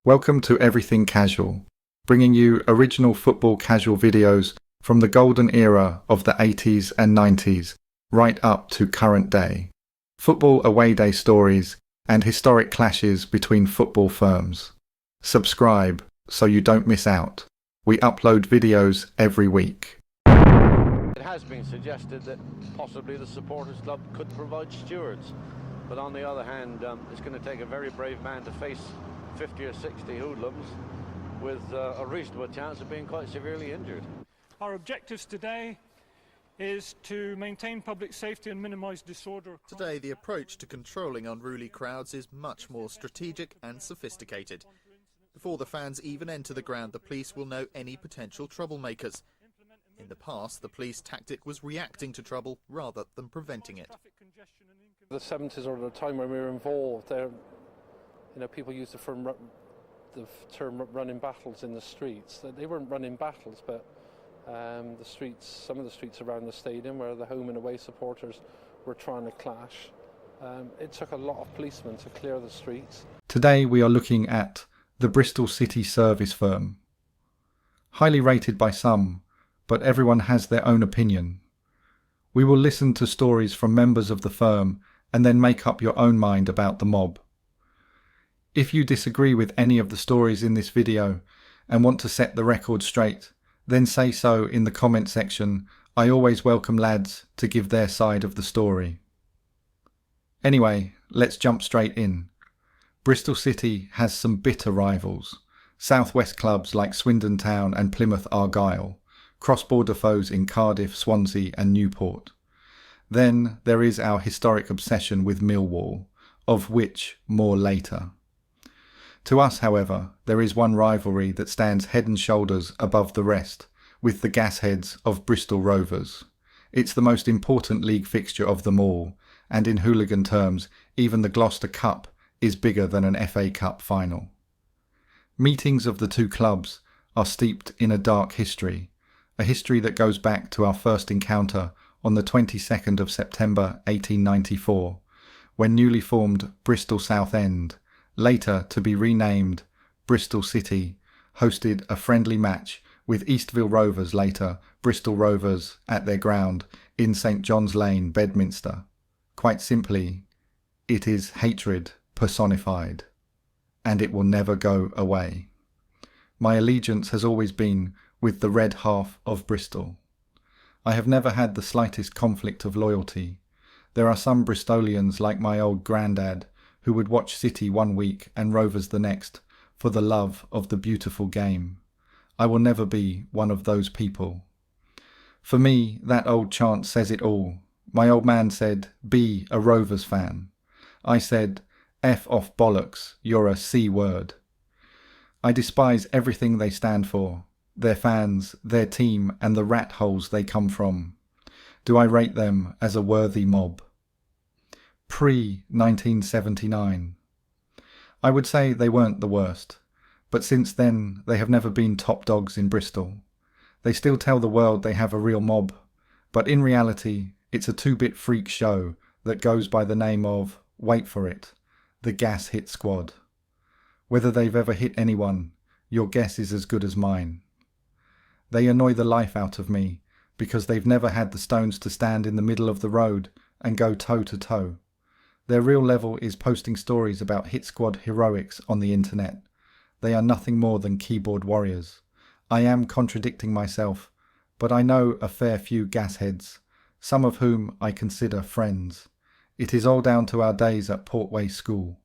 Welcome to Everything Casual, bringing you original football casual videos from the golden era of the 80s and 90s, right up to current day. Football away day stories and historic clashes between football firms. Subscribe so you don't miss out. We upload videos every week. It has been suggested that possibly the supporters club could provide stewards, but on the other hand, it's going to take a very brave man to face 50 or 60 hoodlums with a reasonable chance of being quite severely injured. Our objectives today is to maintain public safety and minimise disorder. Today, the approach to controlling unruly crowds is much more strategic and sophisticated. Before the fans even enter the ground, the police will know any potential troublemakers. In the past, the police tactic was reacting to trouble rather than preventing it. The 70s are the time when we were involved. People use the term running battles in the streets. They weren't running battles, but some of the streets around the stadium where the home and away supporters were trying to clash. It took a lot of policemen to clear the streets. Today we are looking at the Bristol City service firm. Highly rated by some, but everyone has their own opinion. We will listen to stories from members of the firm and then make up your own mind about the mob. If you disagree with any of the stories in this video and want to set the record straight, then say so in the comment section. I always welcome lads to give their side of the story. Anyway, let's jump straight in. Bristol City has some bitter rivals. Southwest clubs like Swindon Town and Plymouth Argyle. Cross-border foes in Cardiff, Swansea and Newport. Then there is our historic obsession with Millwall, of which more later. To us, however, there is one rivalry that stands head and shoulders above the rest, with the Gasheads of Bristol Rovers. It's the most important league fixture of them all, and in hooligan terms, even the Gloucester Cup is bigger than an FA Cup final. Meetings of the two clubs are steeped in a dark history, a history that goes back to our first encounter on the 22nd of September 1894, when newly formed Bristol South End, later to be renamed Bristol City, hosted a friendly match with Eastville Rovers, later Bristol Rovers, at their ground in St John's Lane, Bedminster. Quite simply, it is hatred personified, and it will never go away. My allegiance has always been with the red half of Bristol. I have never had the slightest conflict of loyalty. There are some Bristolians like my old grandad who would watch City one week and Rovers the next for the love of the beautiful game. I will never be one of those people. For me, that old chant says it all. My old man said, "Be a Rovers fan." I said, "F off bollocks, you're a C word." I despise everything they stand for, their fans, their team and the rat holes they come from. Do I rate them as a worthy mob? Pre-1979. I would say they weren't the worst, but since then they have never been top dogs in Bristol. They still tell the world they have a real mob, but in reality it's a two-bit freak show that goes by the name of, wait for it, the Gas Hit Squad. Whether they've ever hit anyone, your guess is as good as mine. They annoy the life out of me because they've never had the stones to stand in the middle of the road and go toe to toe. Their real level is posting stories about hit squad heroics on the internet. They are nothing more than keyboard warriors. I am contradicting myself, but I know a fair few gasheads, some of whom I consider friends. It is all down to our days at Portway School.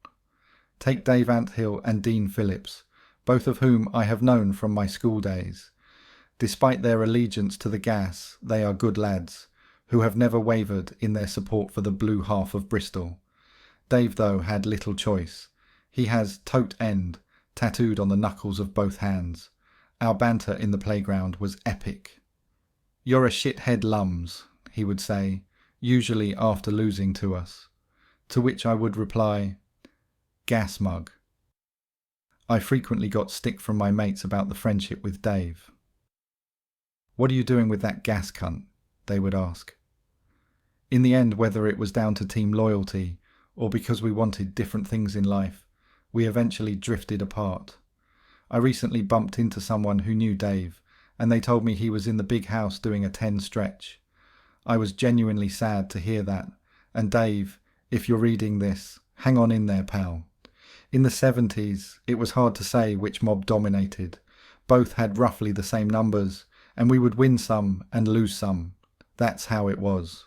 Take Dave Anthill and Dean Phillips, both of whom I have known from my school days. Despite their allegiance to the Gas, they are good lads, who have never wavered in their support for the blue half of Bristol. Dave, though, had little choice. He has tote end tattooed on the knuckles of both hands. Our banter in the playground was epic. "You're a shithead lums," he would say, usually after losing to us. To which I would reply, "Gas mug." I frequently got stick from my mates about the friendship with Dave. "What are you doing with that gas cunt?" they would ask. In the end, whether it was down to team loyalty or because we wanted different things in life, we eventually drifted apart. I recently bumped into someone who knew Dave, and they told me he was in the big house doing a 10 stretch. I was genuinely sad to hear that, and Dave, if you're reading this, hang on in there, pal. In the 70s, it was hard to say which mob dominated. Both had roughly the same numbers, and we would win some and lose some. That's how it was.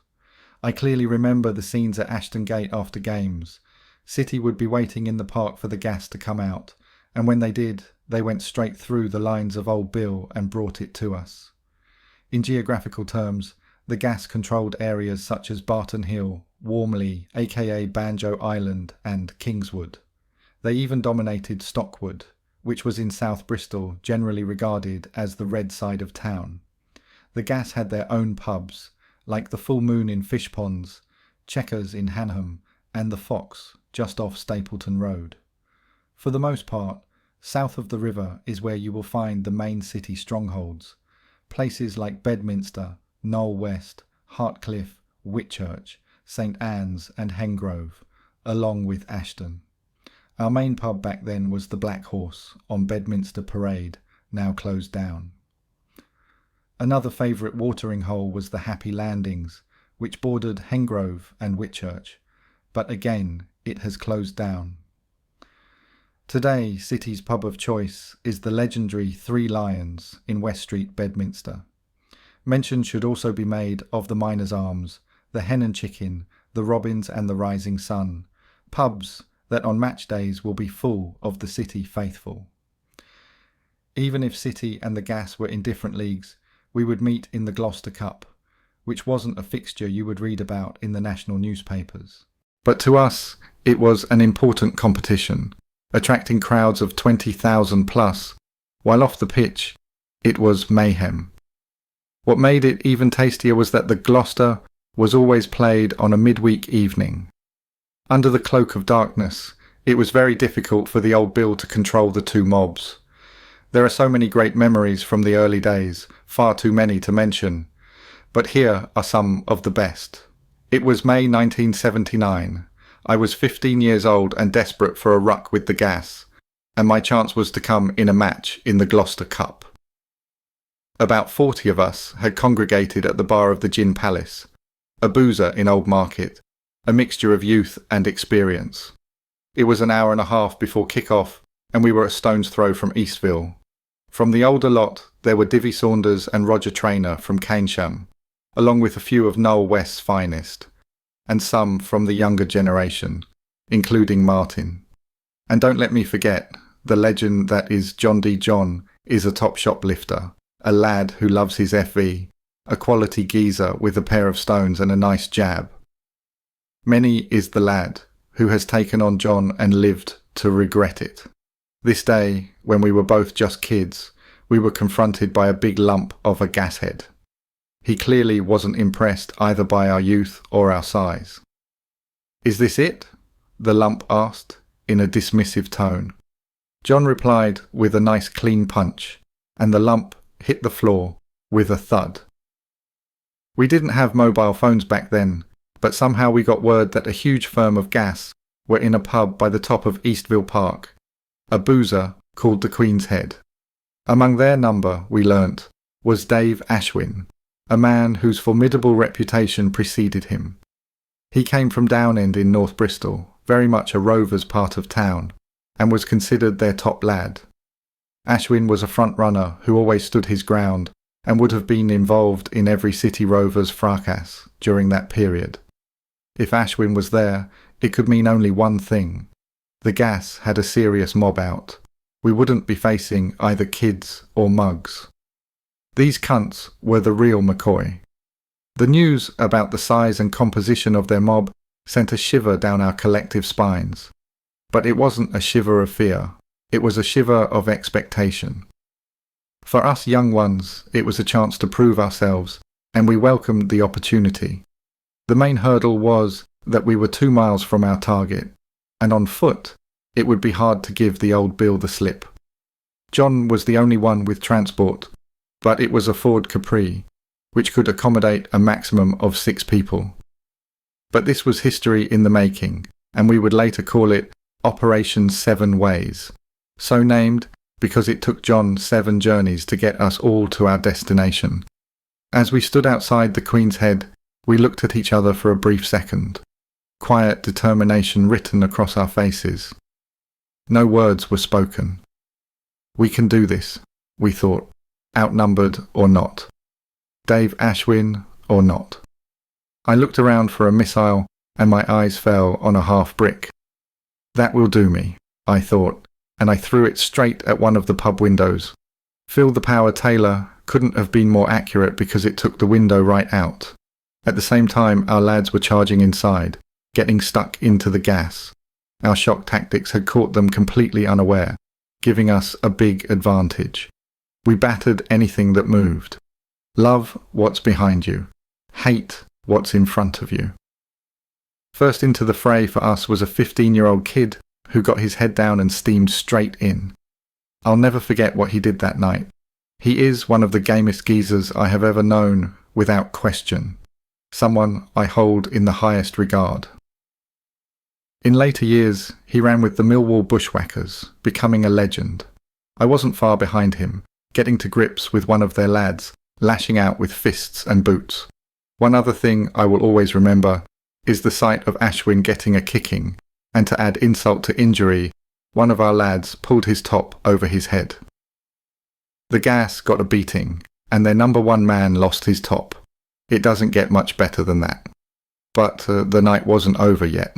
I clearly remember the scenes at Ashton Gate after games. City would be waiting in the park for the gas to come out, and when they did, they went straight through the lines of Old Bill and brought it to us. In geographical terms, the gas controlled areas such as Barton Hill, Warmley, aka Banjo Island, and Kingswood. They even dominated Stockwood, which was in South Bristol, generally regarded as the red side of town. The gas had their own pubs, like the Full Moon in Fish Ponds, Checkers in Hanham, and the Fox, just off Stapleton Road. For the most part, south of the river is where you will find the main city strongholds, places like Bedminster, Knowle West, Hartcliffe, Whitchurch, St Anne's and Hengrove, along with Ashton. Our main pub back then was the Black Horse on Bedminster Parade, now closed down. Another favourite watering hole was the Happy Landings, which bordered Hengrove and Whitchurch, but again it has closed down. Today, City's pub of choice is the legendary Three Lions in West Street, Bedminster. Mention should also be made of the Miners' Arms, the Hen and Chicken, the Robins and the Rising Sun, pubs that on match days will be full of the City faithful. Even if City and the Gas were in different leagues, we would meet in the Gloucester Cup, which wasn't a fixture you would read about in the national newspapers. But to us, it was an important competition, attracting crowds of 20,000 plus, while off the pitch, it was mayhem. What made it even tastier was that the Gloucester was always played on a midweek evening. Under the cloak of darkness, it was very difficult for the Old Bill to control the two mobs. There are so many great memories from the early days, far too many to mention, but here are some of the best. It was May 1979. I was 15 years old and desperate for a ruck with the Gas, and my chance was to come in a match in the Gloucester Cup. About 40 of us had congregated at the bar of the Gin Palace, a boozer in Old Market, a mixture of youth and experience. It was an hour and a half before kick-off, and we were a stone's throw from Eastville. From the older lot, there were Divvy Saunders and Roger Traynor from Keynsham, along with a few of Knowle West's finest, and some from the younger generation, including Martin. And don't let me forget, the legend that is John D. John is a top shoplifter, a lad who loves his FV, a quality geezer with a pair of stones and a nice jab. Many is the lad who has taken on John and lived to regret it. This day, when we were both just kids, we were confronted by a big lump of a gashead. He clearly wasn't impressed either by our youth or our size. "Is this it?" the lump asked, in a dismissive tone. John replied with a nice clean punch, and the lump hit the floor with a thud. We didn't have mobile phones back then, but somehow we got word that a huge firm of gas were in a pub by the top of Eastville Park, a boozer called the Queen's Head. Among their number, we learnt, was Dave Ashwin, a man whose formidable reputation preceded him. He came from Downend in North Bristol, very much a Rovers part of town, and was considered their top lad. Ashwin was a front runner who always stood his ground and would have been involved in every City Rovers fracas during that period. If Ashwin was there, it could mean only one thing. The Gas had a serious mob out. We wouldn't be facing either kids or mugs. These cunts were the real McCoy. The news about the size and composition of their mob sent a shiver down our collective spines. But it wasn't a shiver of fear. It was a shiver of expectation. For us young ones, it was a chance to prove ourselves, and we welcomed the opportunity. The main hurdle was that we were 2 miles from our target, and on foot, it would be hard to give the Old Bill the slip. John was the only one with transport, but it was a Ford Capri, which could accommodate a maximum of 6 people. But this was history in the making, and we would later call it Operation 7 Ways, so named because it took John 7 journeys to get us all to our destination. As we stood outside the Queen's Head, we looked at each other for a brief second, quiet determination written across our faces. No words were spoken. We can do this, we thought, outnumbered or not. Dave Ashwin or not. I looked around for a missile and my eyes fell on a half brick. That will do me, I thought, and I threw it straight at one of the pub windows. Phil the Power Taylor couldn't have been more accurate because it took the window right out. At the same time, our lads were charging inside, getting stuck into the gas. Our shock tactics had caught them completely unaware, giving us a big advantage. We battered anything that moved. Love what's behind you. Hate what's in front of you. First into the fray for us was a 15-year-old kid who got his head down and steamed straight in. I'll never forget what he did that night. He is one of the gamest geezers I have ever known, without question. Someone I hold in the highest regard. In later years, he ran with the Millwall Bushwhackers, becoming a legend. I wasn't far behind him, getting to grips with one of their lads, lashing out with fists and boots. One other thing I will always remember is the sight of Ashwin getting a kicking, and to add insult to injury, one of our lads pulled his top over his head. The gas got a beating, and their number 1 man lost his top. It doesn't get much better than that. But the night wasn't over yet.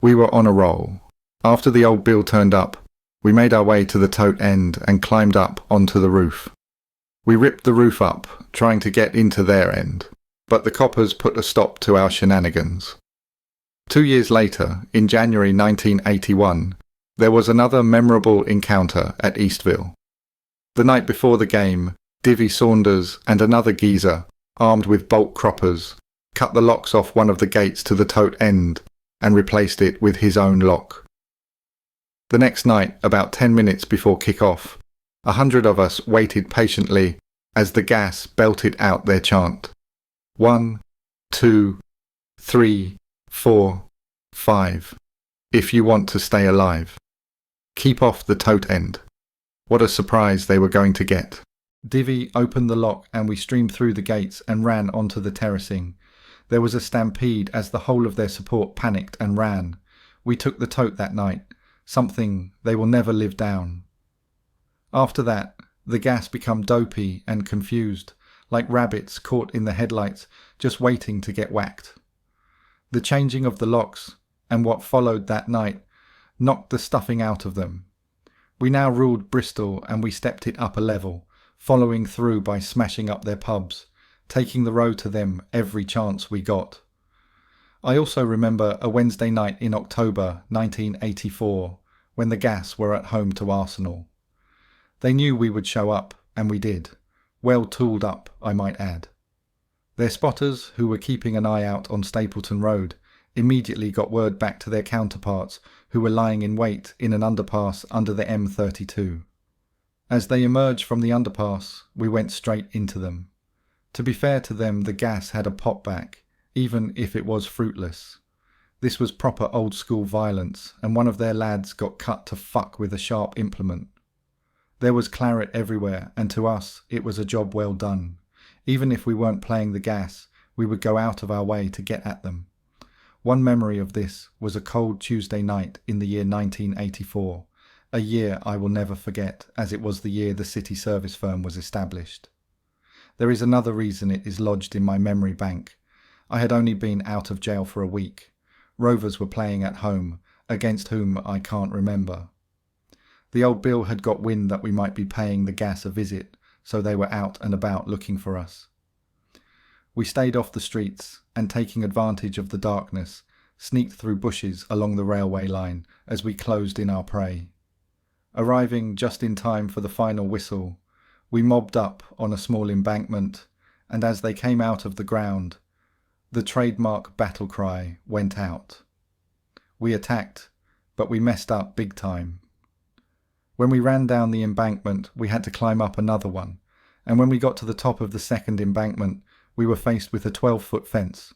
We were on a roll. After the old Bill turned up, we made our way to the tote end and climbed up onto the roof. We ripped the roof up, trying to get into their end, but the coppers put a stop to our shenanigans. 2 years later, in January 1981, there was another memorable encounter at Eastville. The night before the game, Divvy Saunders and another geezer, armed with bolt croppers, cut the locks off one of the gates to the tote end and replaced it with his own lock. The next night, about 10 minutes before kick-off, 100 of us waited patiently as the gas belted out their chant. 1, 2, 3, 4, 5. If you want to stay alive. Keep off the tote end. What a surprise they were going to get. Divvy opened the lock and we streamed through the gates and ran onto the terracing. There was a stampede as the whole of their support panicked and ran. We took the tote that night, something they will never live down. After that, the gas became dopey and confused, like rabbits caught in the headlights, just waiting to get whacked. The changing of the locks, and what followed that night, knocked the stuffing out of them. We now ruled Bristol and we stepped it up a level, following through by smashing up their pubs, taking the road to them every chance we got. I also remember a Wednesday night in October 1984, when the gas were at home to Arsenal. They knew we would show up, and we did. Well tooled up, I might add. Their spotters, who were keeping an eye out on Stapleton Road, immediately got word back to their counterparts who were lying in wait in an underpass under the M32. As they emerged from the underpass, we went straight into them. To be fair to them, the gas had a pop back, even if it was fruitless. This was proper old school violence, and one of their lads got cut to fuck with a sharp implement. There was claret everywhere, and to us it was a job well done. Even if we weren't playing the gas, we would go out of our way to get at them. One memory of this was a cold Tuesday night in the year 1984, a year I will never forget, as it was the year the city service firm was established. There is another reason it is lodged in my memory bank. I had only been out of jail for a week. Rovers were playing at home, against whom I can't remember. The old Bill had got wind that we might be paying the gas a visit, so they were out and about looking for us. We stayed off the streets and, taking advantage of the darkness, sneaked through bushes along the railway line as we closed in our prey. Arriving just in time for the final whistle, we mobbed up on a small embankment, and as they came out of the ground, the trademark battle cry went out. We attacked, but we messed up big time. When we ran down the embankment, we had to climb up another one, and when we got to the top of the second embankment, we were faced with a 12-foot fence.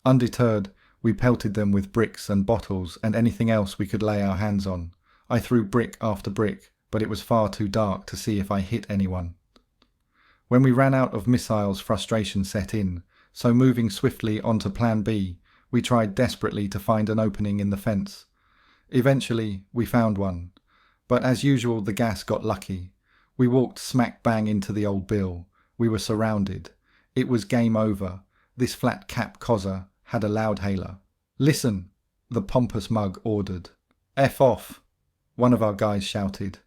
Undeterred, we pelted them with bricks and bottles and anything else we could lay our hands on. I threw brick after brick, but it was far too dark to see if I hit anyone. When we ran out of missiles, frustration set in, so moving swiftly on to Plan B, we tried desperately to find an opening in the fence. Eventually, we found one, but as usual the gas got lucky. We walked smack bang into the old bill. We were surrounded. It was game over. This flat cap cozzer had a loudhailer. "Listen," the pompous mug ordered. "F off," one of our guys shouted.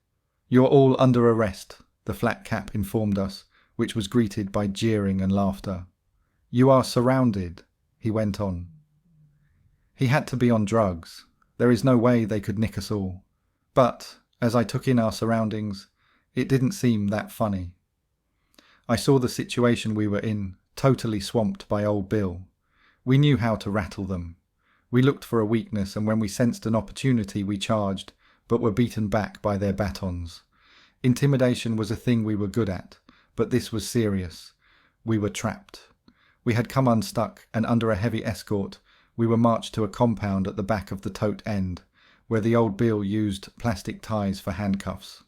"You're all under arrest," the flat cap informed us, which was greeted by jeering and laughter. "You are surrounded," he went on. He had to be on drugs. There is no way they could nick us all. But, as I took in our surroundings, it didn't seem that funny. I saw the situation we were in, totally swamped by old Bill. We knew how to rattle them. We looked for a weakness, and when we sensed an opportunity we charged, but were beaten back by their batons. Intimidation was a thing we were good at, but this was serious. We were trapped. We had come unstuck, and under a heavy escort, we were marched to a compound at the back of the tote end, where the old Bill used plastic ties for handcuffs.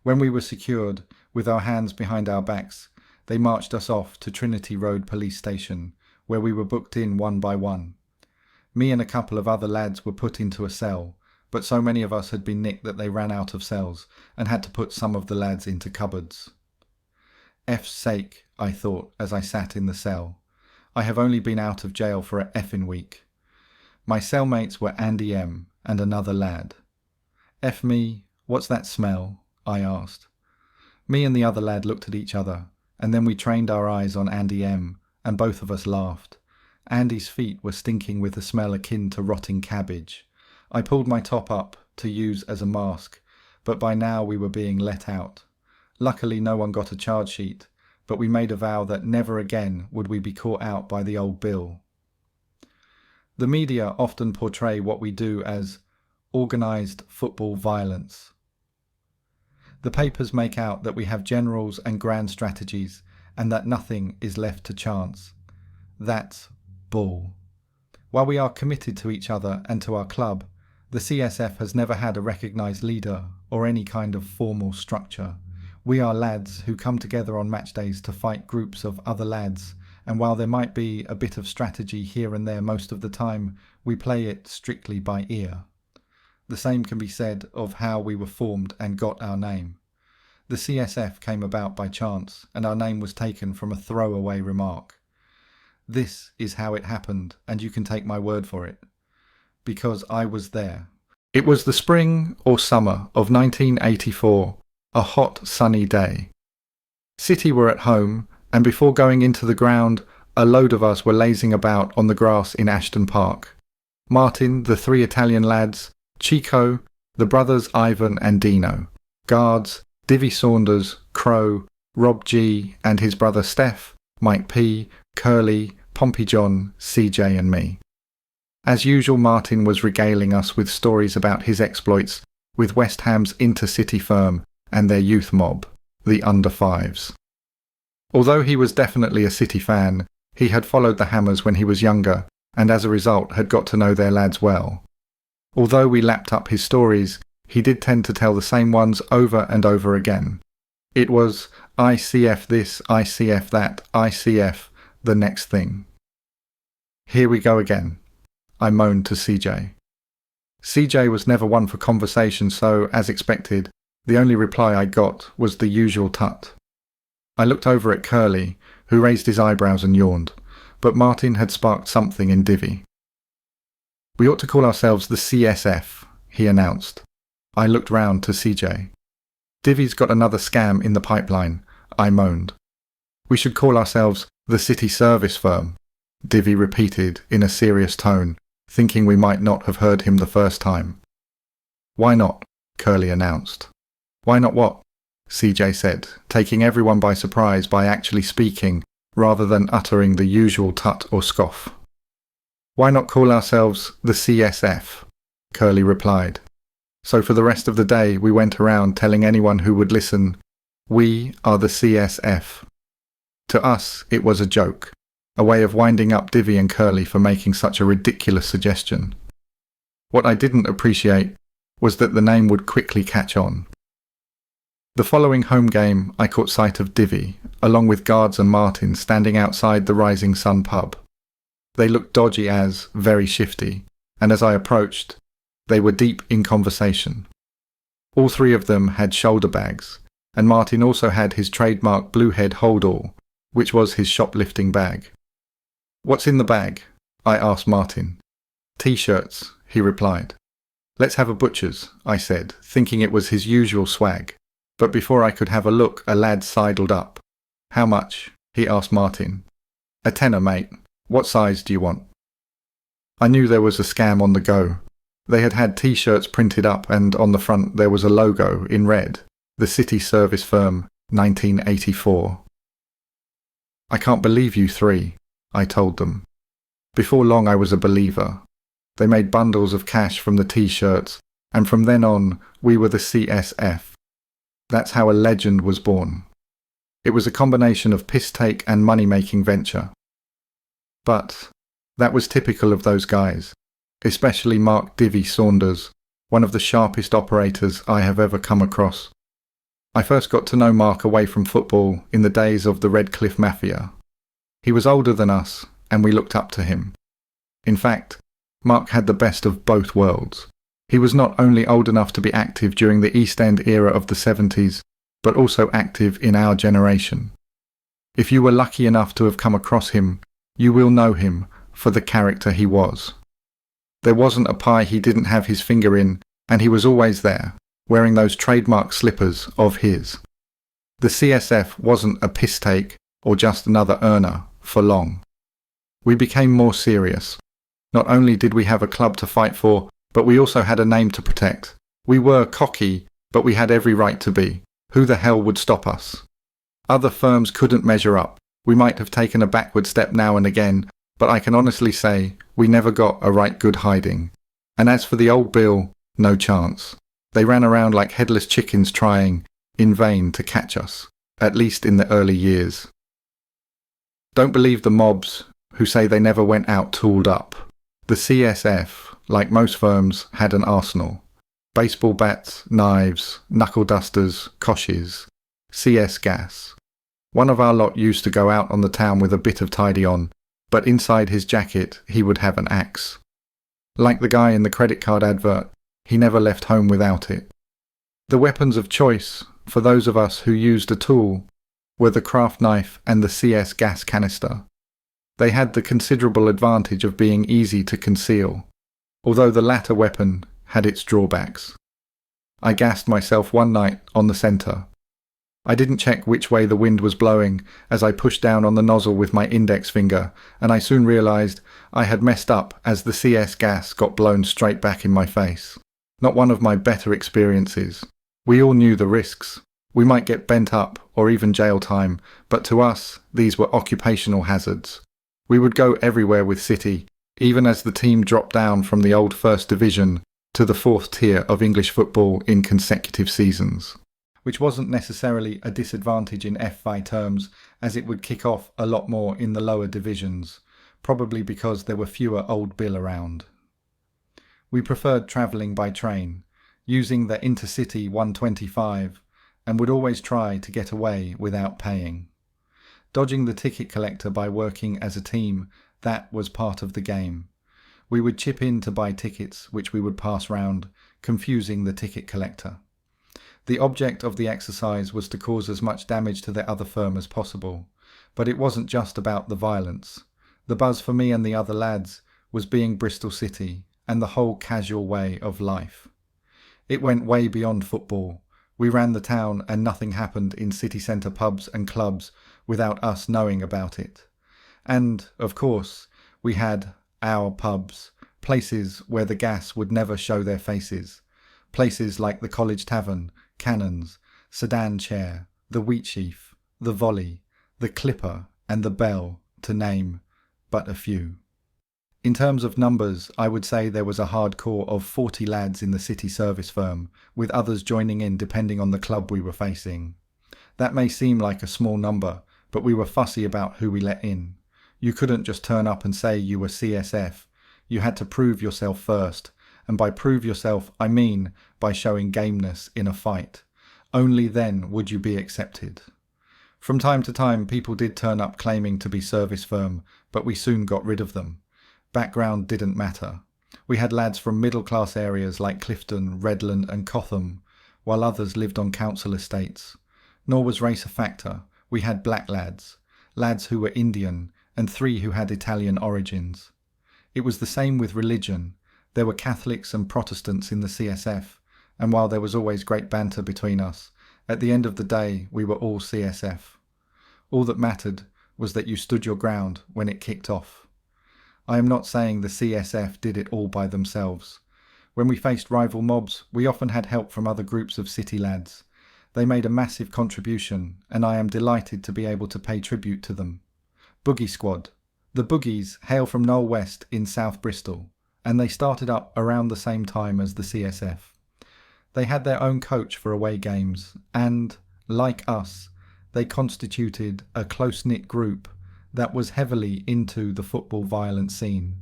When we were secured, with our hands behind our backs, they marched us off to Trinity Road Police Station, where we were booked in one by one. Me and a couple of other lads were put into a cell, but so many of us had been nicked that they ran out of cells and had to put some of the lads into cupboards. F's sake, I thought as I sat in the cell. I have only been out of jail for a effing week. My cellmates were Andy M. and another lad. "F me, what's that smell?" I asked. Me and the other lad looked at each other, and then we trained our eyes on Andy M, and both of us laughed. Andy's feet were stinking with a smell akin to rotting cabbage. I pulled my top up to use as a mask, but by now we were being let out. Luckily no one got a charge sheet, but we made a vow that never again would we be caught out by the old Bill. The media often portray what we do as organised football violence. The papers make out that we have generals and grand strategies and that nothing is left to chance. That's bull. While we are committed to each other and to our club, the CSF has never had a recognised leader or any kind of formal structure. We are lads who come together on match days to fight groups of other lads, and while there might be a bit of strategy here and there most of the time, we play it strictly by ear. The same can be said of how we were formed and got our name. The CSF came about by chance, and our name was taken from a throwaway remark. This is how it happened, and you can take my word for it, because I was there. It was the spring or summer of 1984, a hot sunny day. City were at home, and before going into the ground, a load of us were lazing about on the grass in Ashton Park. Martin, the 3 Italian lads, Chico, the brothers Ivan and Dino, guards, Divvy Saunders, Crow, Rob G and his brother Steph, Mike P, Curly, Pompey John, CJ and me. As usual, Martin was regaling us with stories about his exploits with West Ham's intercity firm and their youth mob, the under-5s. Although he was definitely a City fan, he had followed the Hammers when he was younger, and as a result had got to know their lads well. Although we lapped up his stories, he did tend to tell the same ones over and over again. It was ICF this, ICF that, ICF the next thing. "Here we go again," I moaned to CJ. CJ was never one for conversation, so, as expected, the only reply I got was the usual tut. I looked over at Curly, who raised his eyebrows and yawned, but Martin had sparked something in Divvy. "We ought to call ourselves the CSF, he announced. I looked round to CJ. "Divvy's got another scam in the pipeline," I moaned. "We should call ourselves the City Service Firm," Divvy repeated in a serious tone, thinking we might not have heard him the first time. "Why not?" Curly announced. "Why not what?" CJ said, taking everyone by surprise by actually speaking rather than uttering the usual tut or scoff. "Why not call ourselves the CSF?" Curly replied. So for the rest of the day we went around telling anyone who would listen, "We are the CSF." To us it was a joke, a way of winding up Divvy and Curly for making such a ridiculous suggestion. What I didn't appreciate was that the name would quickly catch on. The following home game, I caught sight of Divvy, along with guards and Martin standing outside the Rising Sun pub. They looked dodgy as very shifty, and as I approached, they were deep in conversation. All three of them had shoulder bags, and Martin also had his trademark Bluehead hold-all, which was his shoplifting bag. "What's in the bag?" I asked Martin. "T-shirts," he replied. "Let's have a butcher's," I said, thinking it was his usual swag. But before I could have a look, a lad sidled up. "How much?" he asked Martin. "A tenner, mate. What size do you want?" I knew there was a scam on the go. They had had T-shirts printed up, and on the front there was a logo in red, the City Service Firm, 1984. "I can't believe you three," I told them. Before long I was a believer. They made bundles of cash from the T-shirts, and from then on we were the CSF. That's how a legend was born. It was a combination of piss-take and money-making venture. But that was typical of those guys, especially Mark Divvy Saunders, one of the sharpest operators I have ever come across. I first got to know Mark away from football in the days of the Redcliffe Mafia. He was older than us, and we looked up to him. In fact, Mark had the best of both worlds. He was not only old enough to be active during the East End era of the 70s, but also active in our generation. If you were lucky enough to have come across him, you will know him for the character he was. There wasn't a pie he didn't have his finger in, and he was always there, wearing those trademark slippers of his. The CSF wasn't a piss-take or just another earner for long. We became more serious. Not only did we have a club to fight for, but we also had a name to protect. We were cocky, but we had every right to be. Who the hell would stop us? Other firms couldn't measure up. We might have taken a backward step now and again, but I can honestly say we never got a right good hiding. And as for the old bill, no chance. They ran around like headless chickens trying, in vain, to catch us, at least in the early years. Don't believe the mobs who say they never went out tooled up. The CSF, like most firms, had an arsenal. Baseball bats, knives, knuckle dusters, koshes, CS gas. One of our lot used to go out on the town with a bit of tidy on, but inside his jacket he would have an axe. Like the guy in the credit card advert, he never left home without it. The weapons of choice, for those of us who used a tool, were the craft knife and the CS gas canister. They had the considerable advantage of being easy to conceal, although the latter weapon had its drawbacks. I gassed myself one night on the centre. I didn't check which way the wind was blowing as I pushed down on the nozzle with my index finger, and I soon realised I had messed up as the CS gas got blown straight back in my face. Not one of my better experiences. We all knew the risks. We might get bent up or even jail time, but to us these were occupational hazards. We would go everywhere with City, even as the team dropped down from the old First Division to the fourth tier of English football in consecutive seasons. Which wasn't necessarily a disadvantage in FI terms, as it would kick off a lot more in the lower divisions, probably because there were fewer old Bill around. We preferred travelling by train, using the Intercity 125, and would always try to get away without paying. Dodging the ticket collector by working as a team, that was part of the game. We would chip in to buy tickets, which we would pass round, confusing the ticket collector. The object of the exercise was to cause as much damage to the other firm as possible, but it wasn't just about the violence. The buzz for me and the other lads was being Bristol City and the whole casual way of life. It went way beyond football. We ran the town and nothing happened in city centre pubs and clubs without us knowing about it. And, of course, we had our pubs, places where the gas would never show their faces. Places like the College Tavern, Cannons, Sedan Chair, the Wheatsheaf, the Volley, the Clipper and the Bell, to name but a few. In terms of numbers, I would say there was a hardcore of 40 lads in the city service firm, with others joining in depending on the club we were facing. That may seem like a small number, but we were fussy about who we let in. You couldn't just turn up and say you were CSF. You had to prove yourself first, and by prove yourself I mean by showing gameness in a fight. Only then would you be accepted. From time to time, people did turn up claiming to be service firm, but we soon got rid of them. Background didn't matter. We had lads from middle-class areas like Clifton, Redland and Cotham, while others lived on council estates. Nor was race a factor. We had black lads, lads who were Indian, and 3 who had Italian origins. It was the same with religion. There were Catholics and Protestants in the CSF, and while there was always great banter between us, at the end of the day we were all CSF. All that mattered was that you stood your ground when it kicked off. I am not saying the CSF did it all by themselves. When we faced rival mobs, we often had help from other groups of city lads. They made a massive contribution, and I am delighted to be able to pay tribute to them. Boogie Squad. The Boogies hail from Knoll West in South Bristol, and they started up around the same time as the CSF. They had their own coach for away games, and, like us, they constituted a close-knit group that was heavily into the football violence scene.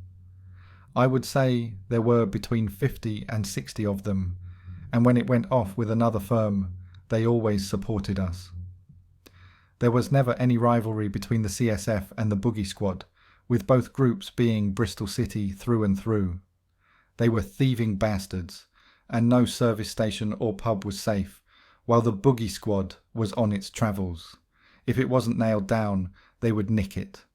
I would say there were between 50 and 60 of them, and when it went off with another firm, they always supported us. There was never any rivalry between the CSF and the Boogie Squad, with both groups being Bristol City through and through. They were thieving bastards, and no service station or pub was safe, while the Boogie Squad was on its travels. If it wasn't nailed down, they would nick it.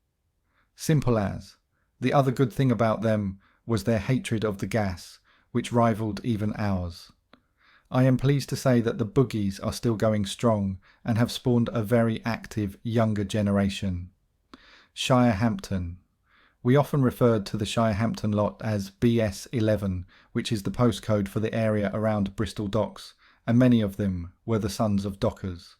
Simple as. The other good thing about them was their hatred of the gas, which rivalled even ours. I am pleased to say that the Boogies are still going strong and have spawned a very active younger generation. Shirehampton. We often referred to the Shirehampton lot as BS11, which is the postcode for the area around Bristol Docks, and many of them were the sons of dockers.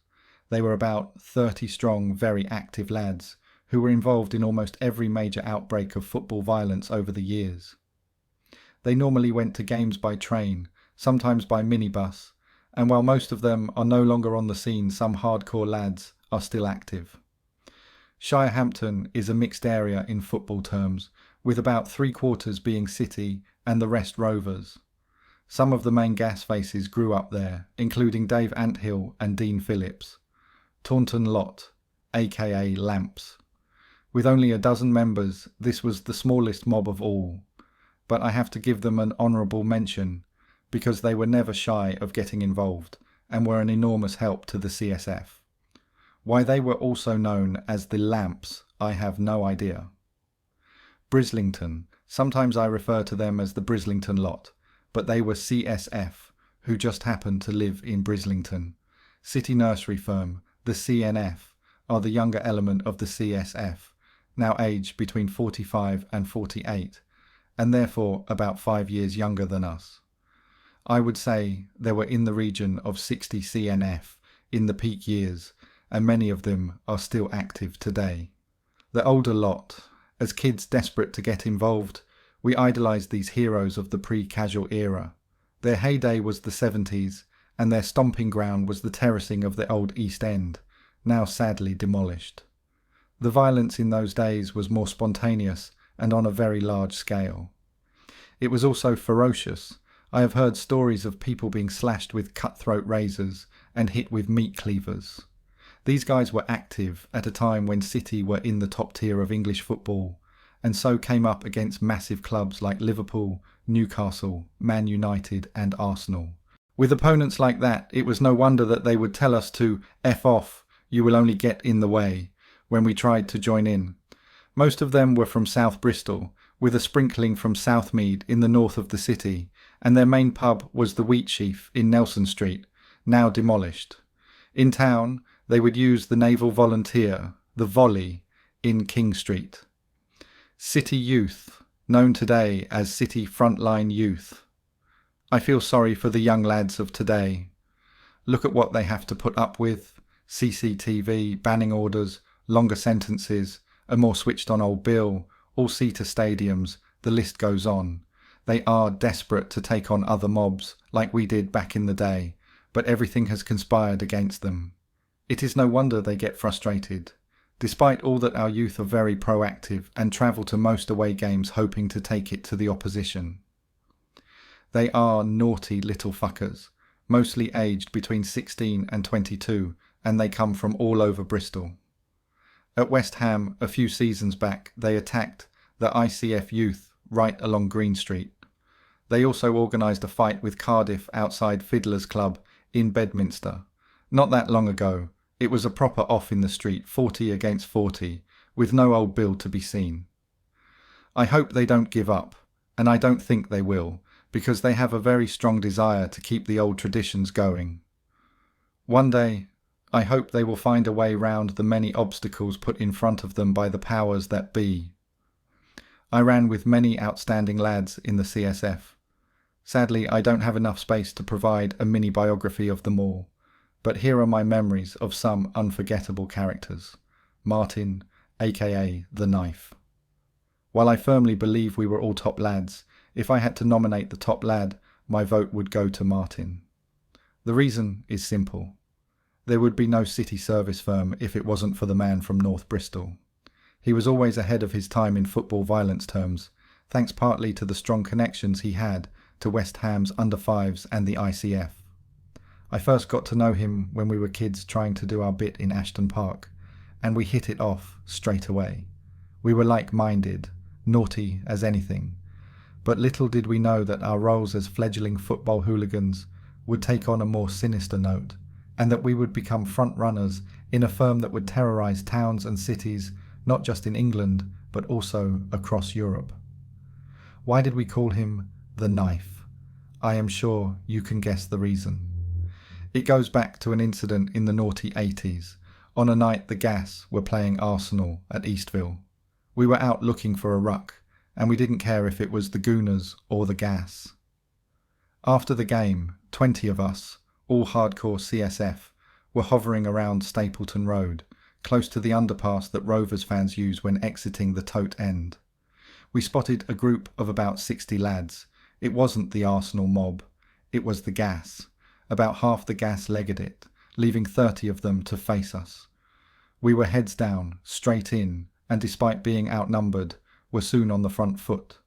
They were about 30 strong, very active lads who were involved in almost every major outbreak of football violence over the years. They normally went to games by train, sometimes by minibus, and while most of them are no longer on the scene, some hardcore lads are still active. Shirehampton is a mixed area in football terms, with about 3/4 being City and the rest Rovers. Some of the main gas faces grew up there, including Dave Anthill and Dean Phillips. Taunton Lot, aka Lamps. With only a dozen members, this was the smallest mob of all, but I have to give them an honourable mention because they were never shy of getting involved and were an enormous help to the CSF. Why they were also known as the Lamps, I have no idea. Brislington, sometimes I refer to them as the Brislington lot, but they were CSF, who just happened to live in Brislington. City nursery firm, the CNF, are the younger element of the CSF, now aged between 45 and 48, and therefore about 5 years younger than us. I would say there were in the region of 60 CNF in the peak years, and many of them are still active today. The older lot, as kids desperate to get involved, we idolised these heroes of the pre-casual era. Their heyday was the 70s, and their stomping ground was the terracing of the old East End, now sadly demolished. The violence in those days was more spontaneous and on a very large scale. It was also ferocious. I have heard stories of people being slashed with cutthroat razors and hit with meat cleavers. These guys were active at a time when City were in the top tier of English football, and so came up against massive clubs like Liverpool, Newcastle, Man United and Arsenal. With opponents like that, it was no wonder that they would tell us to F off, you will only get in the way, when we tried to join in. Most of them were from South Bristol, with a sprinkling from Southmead in the north of the city, and their main pub was the Wheatsheaf in Nelson Street, now demolished. In town, they would use the Naval Volunteer, the Volley, in King Street. City Youth, known today as City Frontline Youth. I feel sorry for the young lads of today. Look at what they have to put up with: CCTV, banning orders, longer sentences, a more switched on old Bill, all-seater stadiums, the list goes on. They are desperate to take on other mobs, like we did back in the day, but everything has conspired against them. It is no wonder they get frustrated. Despite all that, our youth are very proactive and travel to most away games hoping to take it to the opposition. They are naughty little fuckers, mostly aged between 16 and 22, and they come from all over Bristol. At West Ham, a few seasons back, they attacked the ICF youth right along Green Street. They also organised a fight with Cardiff outside Fiddler's Club in Bedminster. Not that long ago, it was a proper off in the street, 40 against 40, with no old Bill to be seen. I hope they don't give up, and I don't think they will, because they have a very strong desire to keep the old traditions going. One day, I hope they will find a way round the many obstacles put in front of them by the powers that be. I ran with many outstanding lads in the CSF. Sadly, I don't have enough space to provide a mini biography of them all, but here are my memories of some unforgettable characters. Martin, aka The Knife. While I firmly believe we were all top lads, if I had to nominate the top lad, my vote would go to Martin. The reason is simple. There would be no city service firm if it wasn't for the man from North Bristol. He was always ahead of his time in football violence terms, thanks partly to the strong connections he had to West Ham's under-5s and the ICF. I first got to know him when we were kids trying to do our bit in Ashton Park, and we hit it off straight away. We were like-minded, naughty as anything, but little did we know that our roles as fledgling football hooligans would take on a more sinister note, and that we would become front-runners in a firm that would terrorise towns and cities, not just in England, but also across Europe. Why did we call him The Knife? I am sure you can guess the reason. It goes back to an incident in the naughty 80s, on a night the Gas were playing Arsenal at Eastville. We were out looking for a ruck, and we didn't care if it was the Gooners or the Gas. After the game, 20 of us, all hardcore CSF, were hovering around Stapleton Road, close to the underpass that Rovers fans use when exiting the Tote end. We spotted a group of about 60 lads. It wasn't the Arsenal mob, it was the Gas. About half the Gas legged it, leaving 30 of them to face us. We were heads down, straight in, and despite being outnumbered, were soon on the front foot.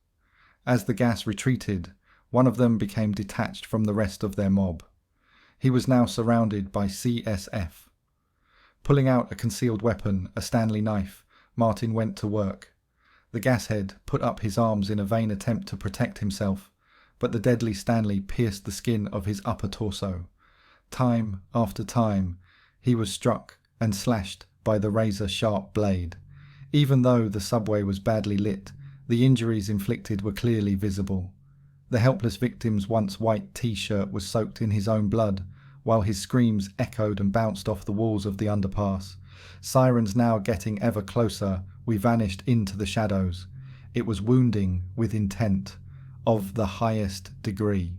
As the Gas retreated, one of them became detached from the rest of their mob. He was now surrounded by CSF. Pulling out a concealed weapon, a Stanley knife, Martin went to work. The Gashead put up his arms in a vain attempt to protect himself, but the deadly Stanley pierced the skin of his upper torso. Time after time, he was struck and slashed by the razor-sharp blade. Even though the subway was badly lit, the injuries inflicted were clearly visible. The helpless victim's once white t-shirt was soaked in his own blood, while his screams echoed and bounced off the walls of the underpass. Sirens now getting ever closer, we vanished into the shadows. It was wounding with intent, of the highest degree.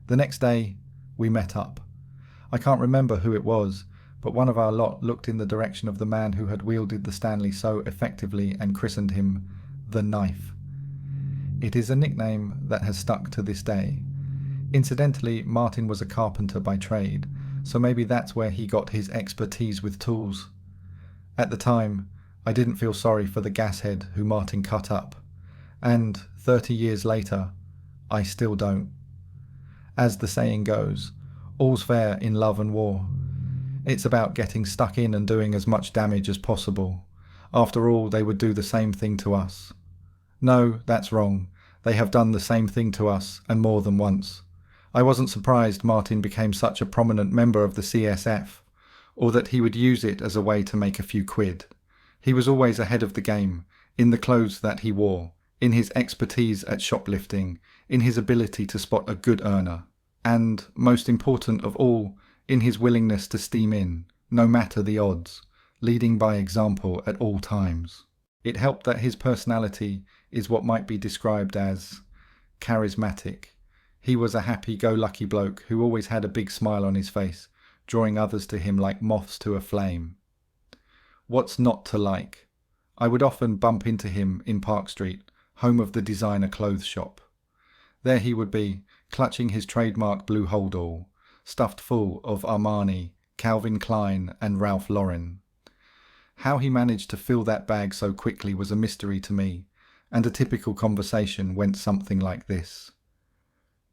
The next day, we met up. I can't remember who it was, but one of our lot looked in the direction of the man who had wielded the Stanley so effectively and christened him The Knife. It is a nickname that has stuck to this day. Incidentally, Martin was a carpenter by trade, so maybe that's where he got his expertise with tools. At the time, I didn't feel sorry for the Gashead who Martin cut up, and 30 years later, I still don't. As the saying goes, all's fair in love and war. It's about getting stuck in and doing as much damage as possible. After all, they would do the same thing to us. No, that's wrong. They have done the same thing to us, and more than once. I wasn't surprised Martin became such a prominent member of the CSF, or that he would use it as a way to make a few quid. He was always ahead of the game, in the clothes that he wore, in his expertise at shoplifting, in his ability to spot a good earner, and, most important of all, in his willingness to steam in, no matter the odds, leading by example at all times. It helped that his personality is what might be described as charismatic. He was a happy-go-lucky bloke who always had a big smile on his face, drawing others to him like moths to a flame. What's not to like? I would often bump into him in Park Street, home of the designer clothes shop. There he would be, clutching his trademark blue holdall, stuffed full of Armani, Calvin Klein and Ralph Lauren. How he managed to fill that bag so quickly was a mystery to me, and a typical conversation went something like this.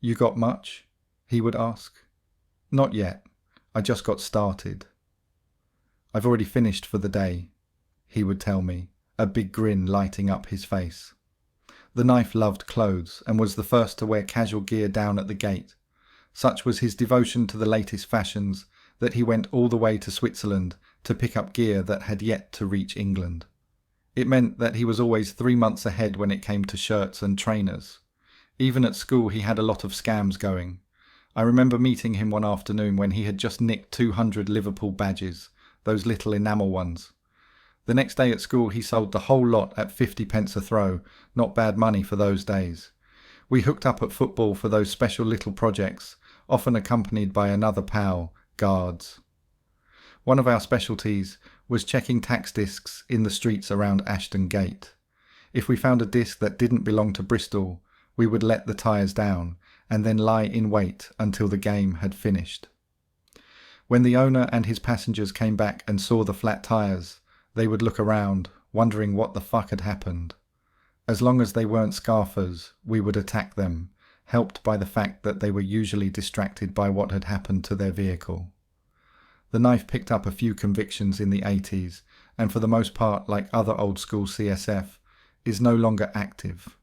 "You got much?" he would ask. Not yet. I just got started. I've already finished for the day, he would tell me, a big grin lighting up his face. The knife loved clothes and was the first to wear casual gear down at the gate. Such was his devotion to the latest fashions that he went all the way to Switzerland to pick up gear that had yet to reach England. It meant that he was always 3 months ahead when it came to shirts and trainers. Even at school he had a lot of scams going. I remember meeting him one afternoon when he had just nicked 200 Liverpool badges, those little enamel ones. The next day at school he sold the whole lot at 50p a throw, not bad money for those days. We hooked up at football for those special little projects, often accompanied by another pal, guards. One of our specialties was checking tax discs in the streets around Ashton Gate. If we found a disc that didn't belong to Bristol, we would let the tyres down and then lie in wait until the game had finished. When the owner and his passengers came back and saw the flat tyres, they would look around, wondering what the fuck had happened. As long as they weren't scarfers, we would attack them, helped by the fact that they were usually distracted by what had happened to their vehicle. The knife picked up a few convictions in the 80s, and for the most part, like other old-school CSF, is no longer active.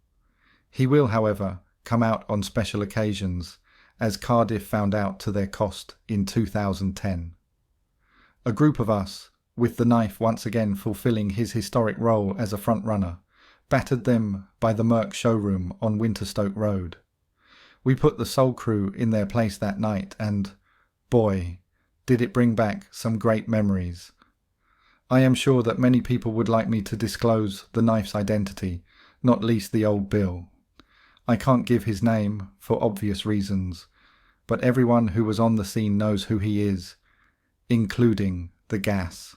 He will, however, come out on special occasions, as Cardiff found out to their cost in 2010. A group of us, with the knife once again fulfilling his historic role as a front-runner, battered them by the Merc showroom on Winterstoke Road. We put the Soul Crew in their place that night and, boy, did it bring back some great memories. I am sure that many people would like me to disclose the knife's identity, not least the old Bill. I can't give his name for obvious reasons, but everyone who was on the scene knows who he is, including the gas.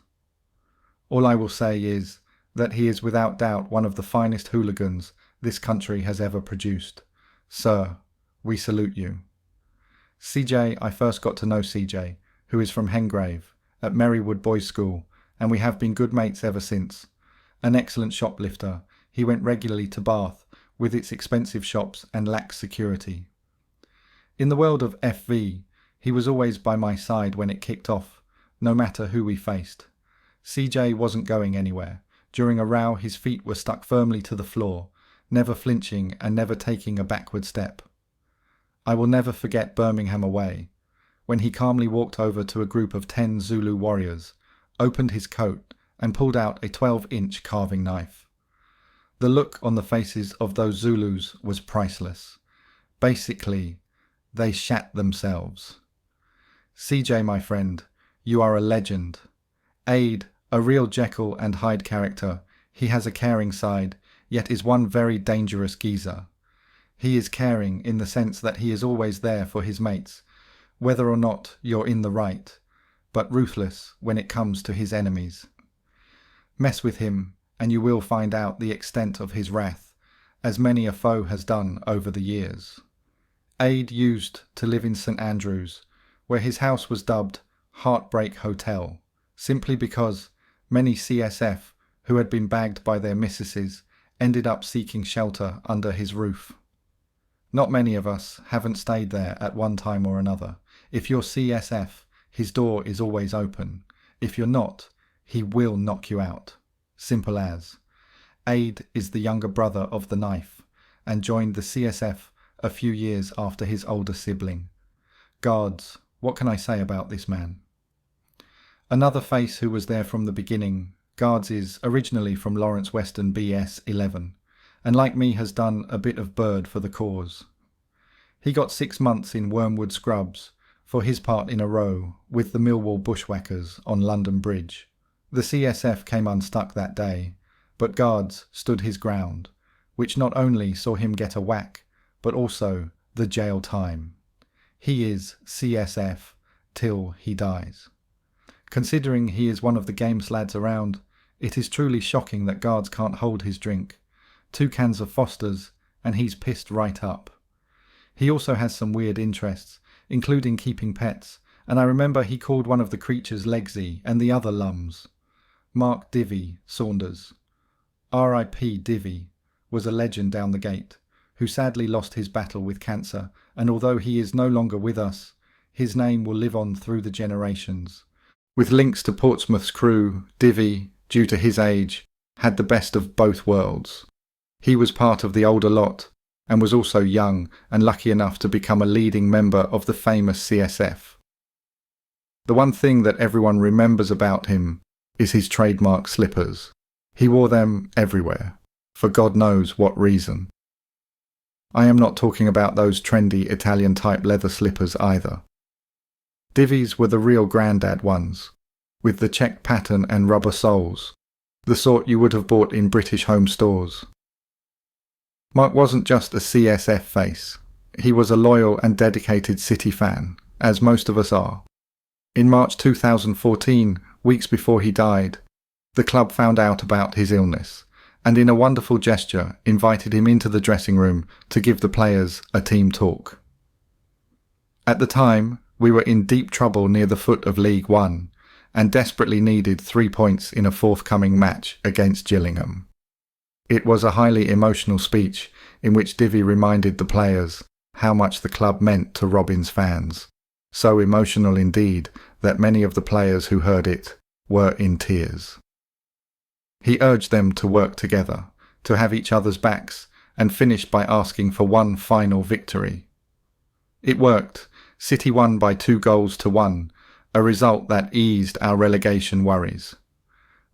All I will say is that he is without doubt one of the finest hooligans this country has ever produced. Sir, we salute you. CJ, I first got to know CJ, who is from Hengrave, at Merrywood Boys' School, and we have been good mates ever since. An excellent shoplifter, he went regularly to Bath, with its expensive shops and lax security. In the world of FV, he was always by my side when it kicked off, no matter who we faced. CJ wasn't going anywhere. During a row, his feet were stuck firmly to the floor, never flinching and never taking a backward step. I will never forget Birmingham away, when he calmly walked over to a group of 10 Zulu warriors, opened his coat and pulled out a 12-inch carving knife. The look on the faces of those Zulus was priceless. Basically, they shat themselves. CJ, my friend, you are a legend. Aid, a real Jekyll and Hyde character, he has a caring side, yet is one very dangerous geezer. He is caring in the sense that he is always there for his mates, whether or not you're in the right, but ruthless when it comes to his enemies. Mess with him, and you will find out the extent of his wrath, as many a foe has done over the years. Aid used to live in St Andrews, where his house was dubbed Heartbreak Hotel, simply because many CSF who had been bagged by their mistresses ended up seeking shelter under his roof. Not many of us haven't stayed there at one time or another. If you're CSF, his door is always open. If you're not, he will knock you out. Simple as. Aid is the younger brother of the knife and joined the CSF a few years after his older sibling. Guards, what can I say about this man? Another face who was there from the beginning, Guards is originally from Lawrence Western BS 11, and like me has done a bit of bird for the cause. He got 6 months in Wormwood Scrubs for his part in a row with the Millwall Bushwhackers on London Bridge. The CSF came unstuck that day, but Guards stood his ground, which not only saw him get a whack, but also the jail time. He is CSF till he dies. Considering he is one of the gamest lads around, it is truly shocking that Guards can't hold his drink. 2 cans of Foster's, and he's pissed right up. He also has some weird interests, including keeping pets, and I remember he called one of the creatures Legsy and the other Lums. Mark Divvy Saunders, R.I.P. Divvy, was a legend down the gate, who sadly lost his battle with cancer and although he is no longer with us, his name will live on through the generations. With links to Portsmouth's crew, Divvy, due to his age, had the best of both worlds. He was part of the older lot, and was also young and lucky enough to become a leading member of the famous CSF. The one thing that everyone remembers about him is his trademark slippers. He wore them everywhere, for God knows what reason. I am not talking about those trendy Italian-type leather slippers either. Divvy's were the real grandad ones, with the check pattern and rubber soles, the sort you would have bought in British home stores. Mark wasn't just a CSF face, he was a loyal and dedicated City fan, as most of us are. In March 2014, weeks before he died, the club found out about his illness, and in a wonderful gesture invited him into the dressing room to give the players a team talk. At the time, we were in deep trouble near the foot of League One, and desperately needed 3 points in a forthcoming match against Gillingham. It was a highly emotional speech in which Divvy reminded the players how much the club meant to Robin's fans, so emotional indeed that many of the players who heard it were in tears. He urged them to work together, to have each other's backs, and finished by asking for one final victory. It worked. City won by 2-1, a result that eased our relegation worries.